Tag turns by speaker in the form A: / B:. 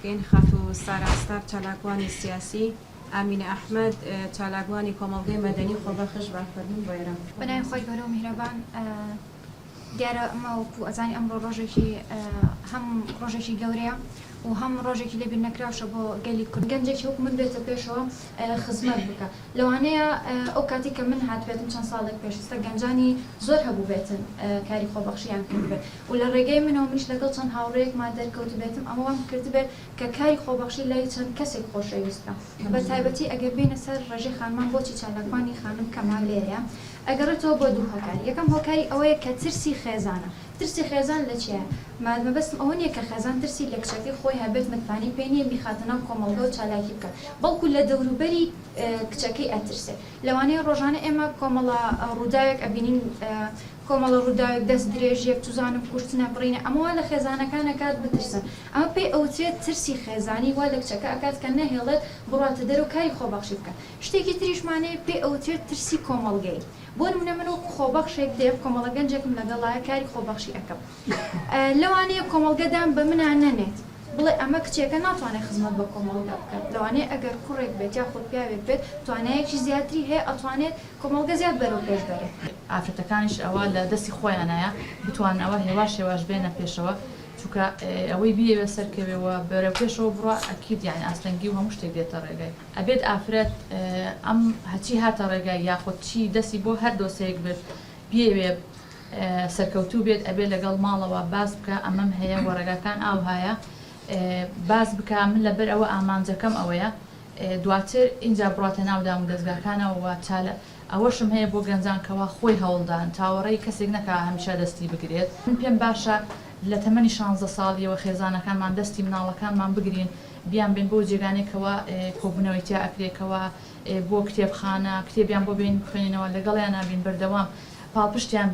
A: كاين خافو سارا ستار چالاکوانی سیاسی ئامینە ئەحمەد چالاکوانی کۆمەڵگەی مەدەنی خۆبەخش بافەرمون بۆیرم
B: بەناوی خۆی گەورە و میهرەبان دیارە ئەمەوەکو ئەزانی ئەمڕۆ ڕۆژێکی هەم ڕۆژێکی گەورەیە و هەم ڕۆژێکی لێبیر نەکراوشە بۆ گەلی کورد گەنجێکی وەک من بێتە پێشەوە خزمەت بکە لەوانەیە ئەو کاتی کە من هاتبێتم چەند ساڵێک پێشستە گەنجانی زۆر هەبوو بێتن کاری خۆبەخشیان کردبێت و لە ڕێگەی منەوە منیش لەگەڵ چەند هاوڕەیەکمان دەرکەوت بێتم ئەمەوان کردبێت کە کاری خۆبەخشی لای چەند کەسێک خۆشەویستە بە تایبەتی ئەگەر بینە سەر ڕێژەی خانمان بۆچی چالاکوانی خانم کەمال لێرەیە ئەگەڕێتەوە بۆ دوو هۆکاری یەکەم هۆکاری ئەوەیە کە ترسی خێزانە ترسی خێزان لە چیە؟ مەبەستم ئەوە نییە کە خێزان ترسی لە کچەکەی خۆی هەبێت متمانی پێ نییە میخاتەنەو کۆمەڵگە و چالاکی بکات بەڵکو لە دەوروبەری کچەکەی ئەترسێ لەوانەیە ڕۆژانە ئێمە کۆمەڵە ڕووداوێک ئەبینین کۆمەڵە ڕووداوێک دەست درێژیەک توزانم کوشتنە بڕینە ئەمەوە لە خێزانەکانەکات بترسن ئەمە پێی ئەوترێت ترسی خێزانی وا لە کچەکە ئەکات کە نەهێڵێت بڕاتە دەرەوە کاری خۆبەخشی بکە شتێکی تریشمانەیە پێی ئەوترێت ترسی کۆمەڵگەی بۆ نمونە من وەکو خۆبەخشێک دێ کۆمەڵە گەنجێکم لەگەڵایە کاری خۆبەخشی ئەەکەم لەوانەیە کۆمەڵگەدان بە منە نەنێت بڵێ ئەمە کچێکە ناتوانێت خزمەت بە کۆمەڵگە بکات لەوانەیە ئەگەر کوڕێک بێت یا خۆت پیاوێک بێت توانایەکی زیاتری هەیە ئەتوانێت کۆمەڵگە زیاد بەرەو پێش بەرێت
C: ئافرەتەکانیش ئەوە لە دەستی خۆیانەیە بتوان ئەوە هێواش هێواش بێنە پێشەوە چونکە ئەوەی بیەوە سەرکەوێەوە بەرەو پێشەوە بڕە ئەکید یان ئاستەنگی و هەموو شتێک دێتە ڕێگای ئەبێت ئافرەت ئەم هەچی هاتە ڕێگای یاخۆت چی دەستی بۆ هەر دۆسەیەک بێت بیەوێ سەرکەوتوو بێت ئەبێت لەگەڵ ماڵەوە باز بکە ئەمەم هەیە وەڕێگاکان ئاوهایە باز بکە من لەبەر ئەوە ئامانجەکەم ئەوەیە دواتر اینجا بڕاتە ناو دام و دەستگاکانەوە چالە ئەوەشم هەیە بۆ گەنجانکەوە خۆی هەوڵدان چاوەڕێی کەسێک نەکە هەمیشە دەستی بگرێت من پێم باشە لە تەمەنی 16 ساڵیەوە خێزانەکانمان دەستی مناڵەکانمان بگرین بیان بین بۆ جێگانێکەوە کۆبوونەوەی تیا ئەکرێکەوە بۆ کتێبخانە کتێبیان بۆ بین بخوێنینەوە لەگەڵیان نابین بەردەوام پاڵپشتیان